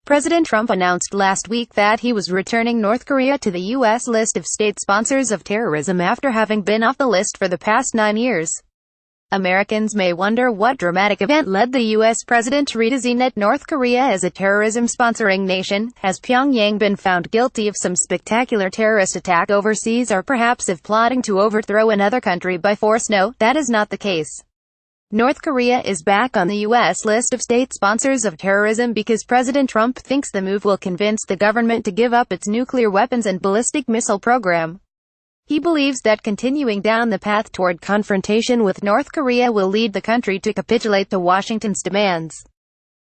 President Trump announced last week that he was returning North Korea to the U.S. list of state sponsors of terrorism after having been off the list for the past 9 years. Americans may wonder what dramatic event led the U.S. president to redesignate North Korea as a terrorism-sponsoring nation. Has Pyongyang been found guilty of some spectacular terrorist attack overseas, or perhaps of plotting to overthrow another country by force? No, that is not the case. North Korea is back on the U.S. list of state sponsors of terrorism because President Trump thinks the move will convince the government to give up its nuclear weapons and ballistic missile program. He believes that continuing down the path toward confrontation with North Korea will lead the country to capitulate to Washington's demands.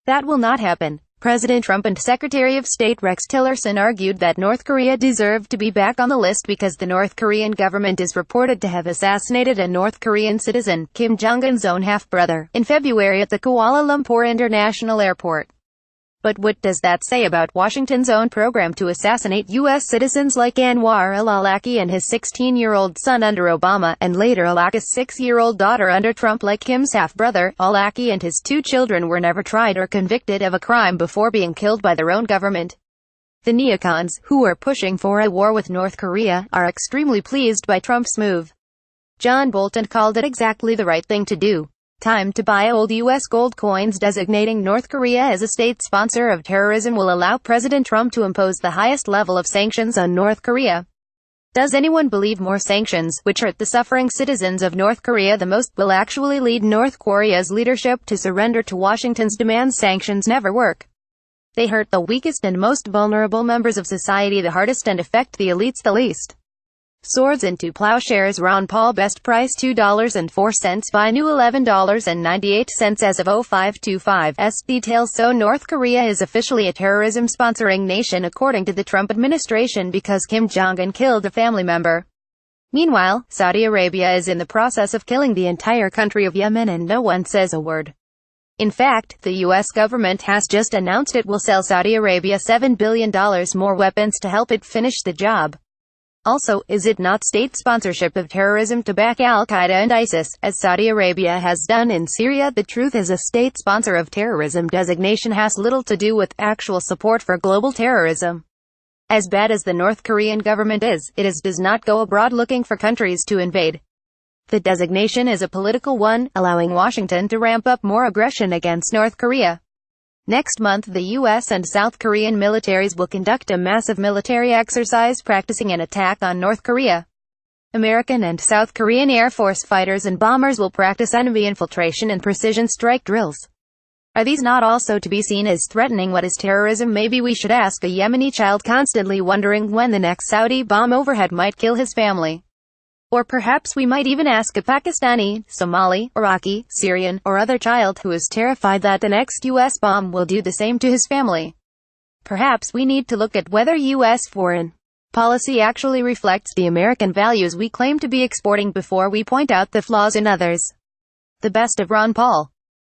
That will not happen. President Trump and Secretary of State Rex Tillerson argued that North Korea deserved to be back on the list because the North Korean government is reported to have assassinated a North Korean citizen, Kim Jong-un's own half-brother, in February at the Kuala Lumpur International Airport. But what does that say about Washington's own program to assassinate U.S. citizens like Anwar al-Awlaki and his 16-year-old son under Obama, and later Awlaki's 6-year-old daughter under Trump? Like Kim's half-brother, Awlaki and his 2 children were never tried or convicted of a crime before being killed by their own government. The neocons, who are pushing for a war with North Korea, are extremely pleased by Trump's move. John Bolton called it exactly the right thing to do. Time to buy old U.S. gold coins. Designating North Korea as a state sponsor of terrorism will allow President Trump to impose the highest level of sanctions on North Korea. Does anyone believe more sanctions, which hurt the suffering citizens of North Korea the most, will actually lead North Korea's leadership to surrender to Washington's demands? Sanctions never work. They hurt the weakest and most vulnerable members of society the hardest and affect the elites the least. Swords into plowshares. Ron Paul best price $2.04, buy new $11.98 as of 0525's details. So North Korea is officially a terrorism sponsoring nation according to the Trump administration because Kim Jong-un killed a family member. Meanwhile, Saudi Arabia is in the process of killing the entire country of Yemen and no one says a word. In fact, the U.S. government has just announced it will sell Saudi Arabia $7 billion more weapons to help it finish the job. Also, is it not state sponsorship of terrorism to back Al-Qaeda and ISIS, as Saudi Arabia has done in Syria? The truth is, a state sponsor of terrorism designation has little to do with actual support for global terrorism. As bad as the North Korean government is, it does not go abroad looking for countries to invade. The designation is a political one, allowing Washington to ramp up more aggression against North Korea. Next month, the U.S. and South Korean militaries will conduct a massive military exercise practicing an attack on North Korea. American and South Korean Air Force fighters and bombers will practice enemy infiltration and precision strike drills. Are these not also to be seen as threatening? What is terrorism? Maybe we should ask a Yemeni child constantly wondering when the next Saudi bomb overhead might kill his family. Or perhaps we might even ask a Pakistani, Somali, Iraqi, Syrian, or other child who is terrified that the next U.S. bomb will do the same to his family. Perhaps we need to look at whether U.S. foreign policy actually reflects the American values we claim to be exporting before we point out the flaws in others. The best of Ron Paul.